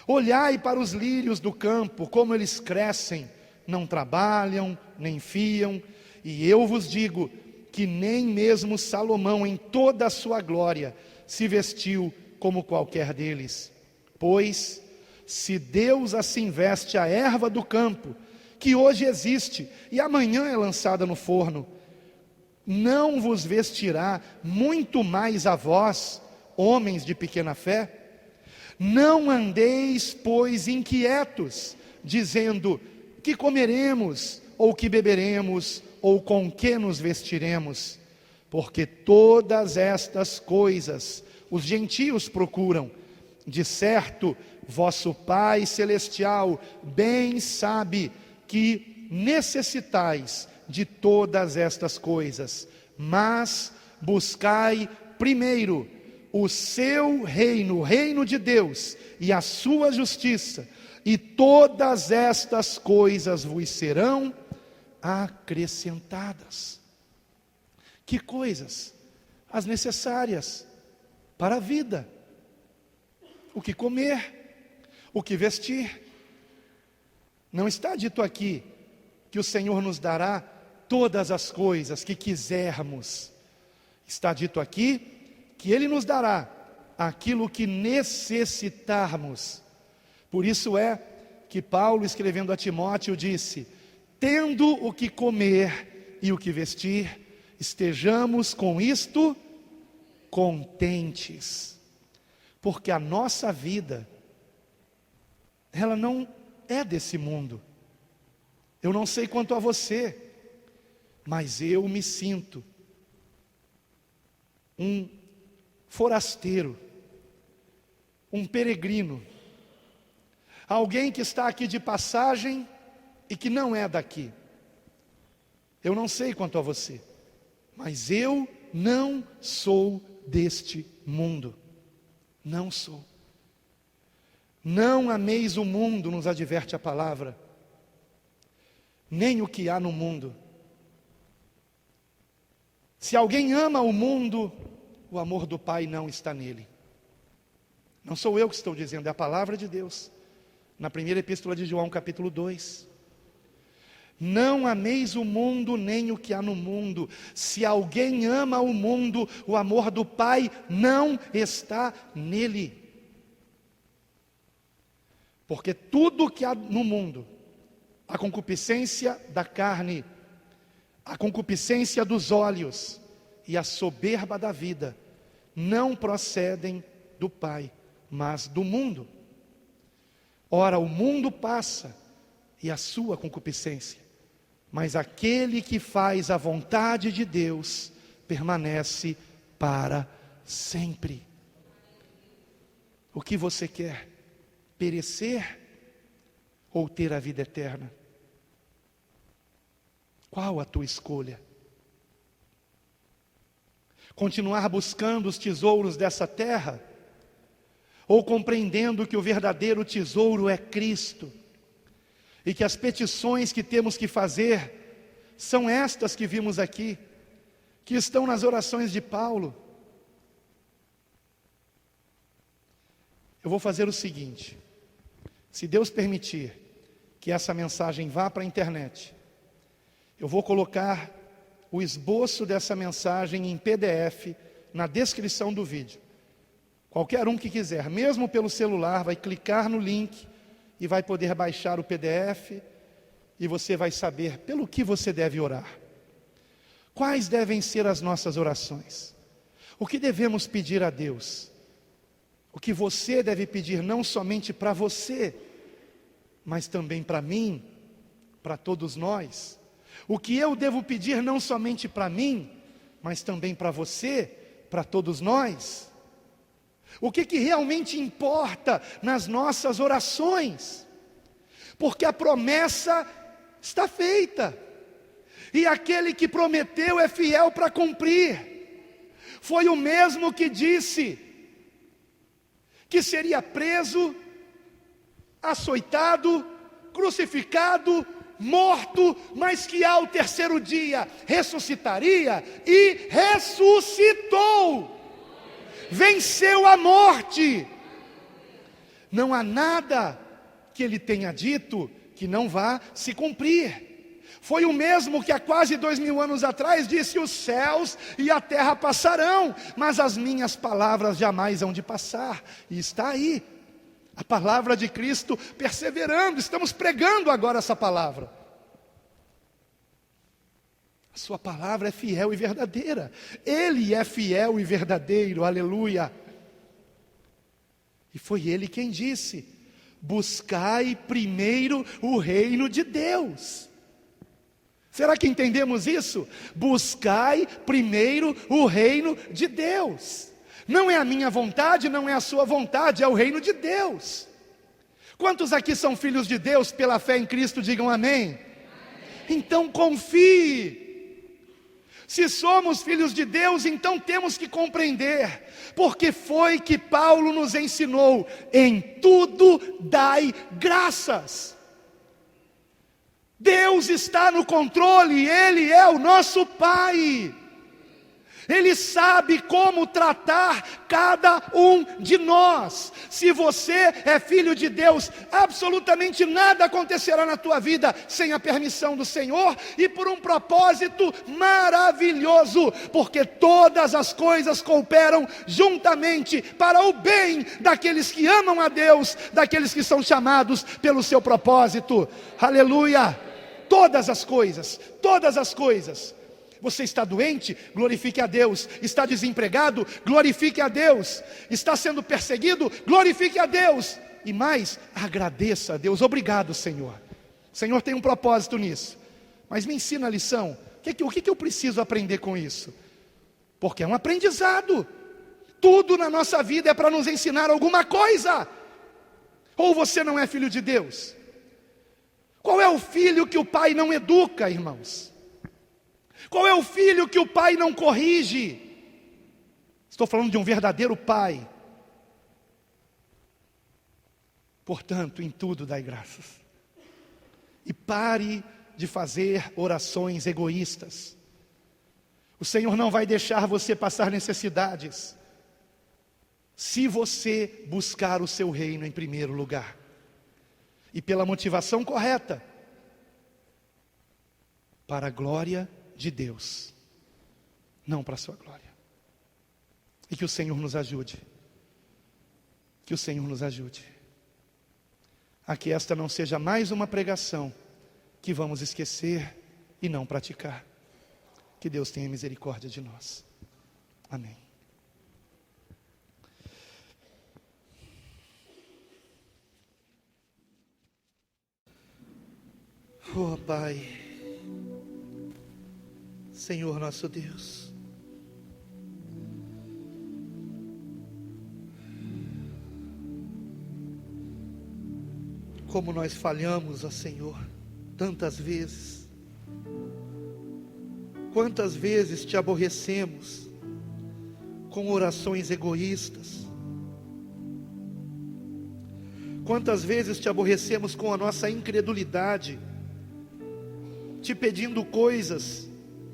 Olhai para os lírios do campo, como eles crescem, não trabalham, nem fiam, e eu vos digo que nem mesmo Salomão, em toda a sua glória, se vestiu como qualquer deles. Pois, se Deus assim veste a erva do campo, que hoje existe e amanhã é lançada no forno, não vos vestirá muito mais a vós, homens de pequena fé? Não andeis, pois, inquietos, dizendo: que comeremos, ou que beberemos, ou com que nos vestiremos? Porque todas estas coisas os gentios procuram. De certo, vosso Pai Celestial bem sabe que necessitais de todas estas coisas. Mas buscai primeiro o seu reino, o reino de Deus, e a sua justiça, e todas estas coisas vos serão acrescentadas. Que coisas? As necessárias para a vida. O que comer, o que vestir. Não está dito aqui que o Senhor nos dará todas as coisas que quisermos. Está dito aqui que Ele nos dará aquilo que necessitarmos. Por isso é que Paulo, escrevendo a Timóteo, disse: tendo o que comer e o que vestir, estejamos com isto contentes, porque a nossa vida, ela não é desse mundo. Eu não sei quanto a você, mas eu me sinto um forasteiro, um peregrino, alguém que está aqui de passagem e que não é daqui. Eu não sei quanto a você, mas eu não sou deste mundo. Não sou. Não ameis o mundo, nos adverte a palavra, nem o que há no mundo. Se alguém ama o mundo, o amor do Pai não está nele. Não sou eu que estou dizendo, é a palavra de Deus. Na primeira epístola de João, capítulo 2. Não ameis o mundo, nem o que há no mundo. Se alguém ama o mundo, o amor do Pai não está nele. Porque tudo que há no mundo, a concupiscência da carne, a concupiscência dos olhos e a soberba da vida, não procedem do Pai, mas do mundo. Ora, o mundo passa e a sua concupiscência, mas aquele que faz a vontade de Deus permanece para sempre. O que você quer? Perecer ou ter a vida eterna? Qual a tua escolha? Continuar buscando os tesouros dessa terra? Ou compreendendo que o verdadeiro tesouro é Cristo? E que as petições que temos que fazer são estas que vimos aqui, que estão nas orações de Paulo. Eu vou fazer o seguinte: se Deus permitir que essa mensagem vá para a internet, eu vou colocar o esboço dessa mensagem em PDF na descrição do vídeo. Qualquer um que quiser, mesmo pelo celular, vai clicar no link e vai poder baixar o PDF, e você vai saber pelo que você deve orar. Quais devem ser as nossas orações? O que devemos pedir a Deus? O que você deve pedir não somente para você, mas também para mim, para todos nós. O que eu devo pedir não somente para mim, mas também para você, para todos nós. O que realmente importa nas nossas orações? Porque a promessa está feita, e aquele que prometeu é fiel para cumprir. Foi o mesmo que disse que seria preso, açoitado, crucificado, morto, mas que ao terceiro dia ressuscitaria, e ressuscitou. Venceu a morte. Não há nada que ele tenha dito que não vá se cumprir. Foi o mesmo que há quase 2000 anos atrás disse: os céus e a terra passarão, mas as minhas palavras jamais hão de passar. E está aí a palavra de Cristo perseverando. Estamos pregando agora essa palavra. A sua palavra é fiel e verdadeira. Ele é fiel e verdadeiro, aleluia. E foi Ele quem disse: buscai primeiro o reino de Deus. Será que entendemos isso? Buscai primeiro o reino de Deus. Não é a minha vontade, não é a sua vontade, é o reino de Deus. Quantos aqui são filhos de Deus pela fé em Cristo? Digam amém. Então confie. Se somos filhos de Deus, então temos que compreender, porque foi que Paulo nos ensinou: em tudo dai graças. Deus está no controle, Ele é o nosso Pai. Ele sabe como tratar cada um de nós. Se você é filho de Deus, absolutamente nada acontecerá na tua vida sem a permissão do Senhor, e por um propósito maravilhoso, porque todas as coisas cooperam juntamente para o bem daqueles que amam a Deus, daqueles que são chamados pelo seu propósito. Aleluia! todas as coisas, todas as coisas. Você está doente? Glorifique a Deus. Está desempregado? Glorifique a Deus. Está sendo perseguido? Glorifique a Deus. E mais, agradeça a Deus. Obrigado, Senhor. O Senhor tem um propósito nisso. Mas me ensina a lição. O que eu preciso aprender com isso? Porque é um aprendizado. Tudo na nossa vida é para nos ensinar alguma coisa. Ou você não é filho de Deus? Qual é o filho que o pai não educa, irmãos? Qual é o filho que o pai não corrige? Estou falando de um verdadeiro pai. Portanto, em tudo dai graças. E pare de fazer orações egoístas. O Senhor não vai deixar você passar necessidades, se você buscar o seu reino em primeiro lugar. E pela motivação correta. Para a glória de Deus. Não para a sua glória. E que o Senhor nos ajude. Que o Senhor nos ajude. A que esta não seja mais uma pregação que vamos esquecer e não praticar. Que Deus tenha misericórdia de nós. Amém. Oh Pai, Senhor nosso Deus, como nós falhamos, ó Senhor, tantas vezes. Quantas vezes te aborrecemos com orações egoístas? Quantas vezes te aborrecemos com a nossa incredulidade, te pedindo coisas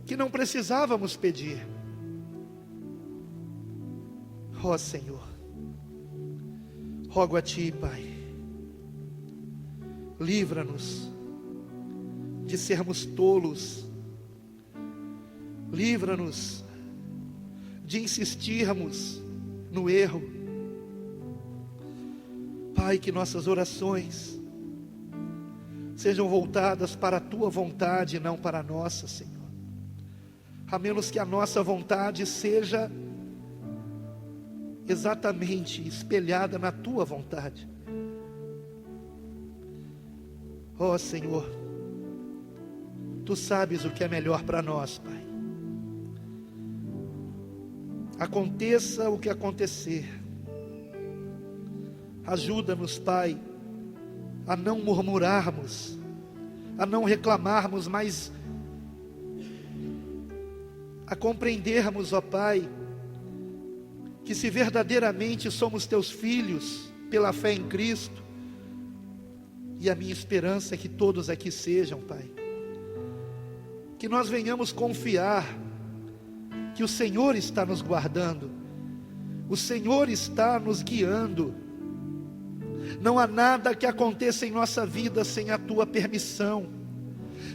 que não precisávamos pedir? Ó Senhor, rogo a Ti, Pai, livra-nos de sermos tolos, livra-nos de insistirmos no erro. Pai, que nossas orações sejam voltadas para a Tua vontade e não para a nossa, Senhor. A menos que a nossa vontade seja exatamente espelhada na Tua vontade. Ó Senhor, Tu sabes o que é melhor para nós, Pai. Aconteça o que acontecer, ajuda-nos, Pai, a não murmurarmos, a não reclamarmos, mas a compreendermos, ó Pai, que se verdadeiramente somos Teus filhos, pela fé em Cristo, e a minha esperança é que todos aqui sejam, Pai, que nós venhamos confiar que o Senhor está nos guardando, o Senhor está nos guiando. Não há nada que aconteça em nossa vida sem a Tua permissão,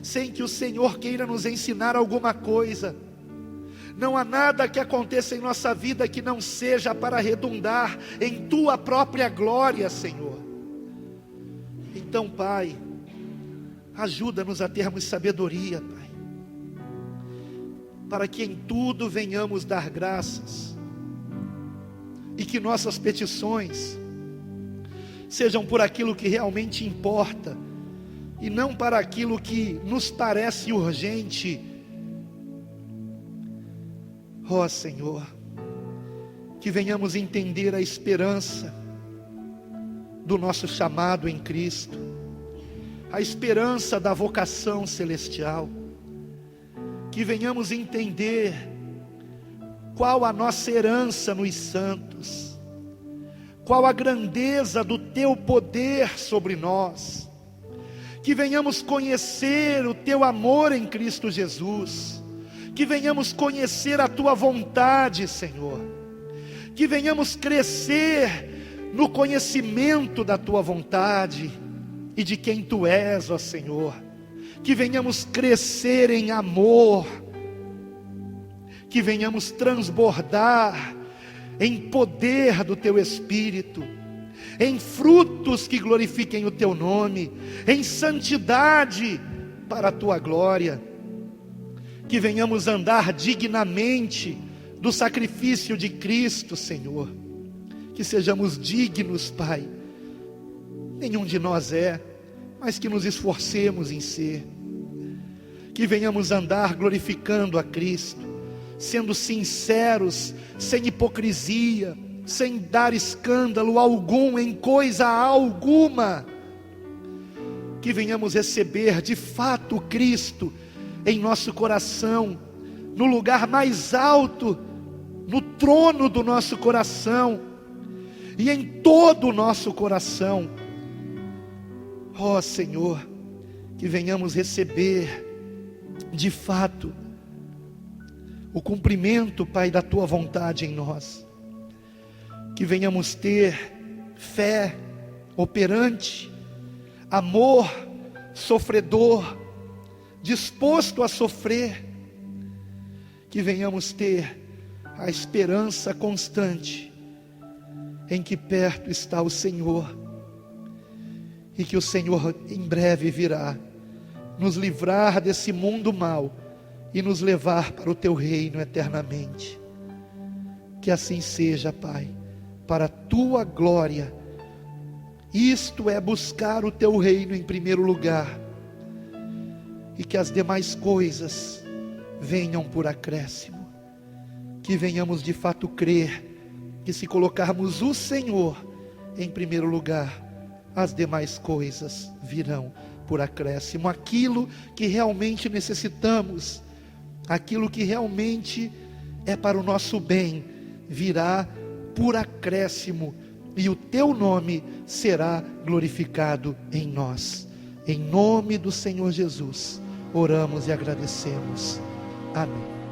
sem que o Senhor queira nos ensinar alguma coisa. Não há nada que aconteça em nossa vida que não seja para redundar em Tua própria glória, Senhor. Então, Pai, ajuda-nos a termos sabedoria, Pai, para que em tudo venhamos dar graças, e que nossas petições sejam por aquilo que realmente importa, e não para aquilo que nos parece urgente. Ó Senhor, que venhamos entender a esperança do nosso chamado em Cristo, a esperança da vocação celestial, que venhamos entender qual a nossa herança nos santos, qual a grandeza do Teu poder sobre nós, que venhamos conhecer o Teu amor em Cristo Jesus, que venhamos conhecer a Tua vontade, Senhor, que venhamos crescer no conhecimento da Tua vontade e de quem Tu és, ó Senhor, que venhamos crescer em amor, que venhamos transbordar em poder do Teu Espírito, em frutos que glorifiquem o Teu nome, em santidade, para a tua glória, que venhamos andar dignamente do sacrifício de Cristo, Senhor, que sejamos dignos, Pai. Nenhum de nós é, mas que nos esforcemos em ser, que venhamos andar glorificando a Cristo, sendo sinceros, sem hipocrisia, sem dar escândalo algum em coisa alguma, que venhamos receber de fato Cristo em nosso coração, no lugar mais alto, no trono do nosso coração, e em todo o nosso coração. Ó Senhor, que venhamos receber de fato o cumprimento, Pai, da tua vontade em nós, que venhamos ter fé operante, amor sofredor, disposto a sofrer, que venhamos ter a esperança constante em que perto está o Senhor, e que o Senhor em breve virá nos livrar desse mundo mau e nos levar para o teu reino eternamente. Que assim seja, Pai, para a tua glória. Isto é buscar o teu reino em primeiro lugar, e que as demais coisas venham por acréscimo. Que venhamos de fato crer que se colocarmos o Senhor em primeiro lugar, as demais coisas virão por acréscimo. Aquilo que realmente necessitamos, aquilo que realmente é para o nosso bem, virá por acréscimo, e o teu nome será glorificado em nós. Em nome do Senhor Jesus, oramos e agradecemos. Amém.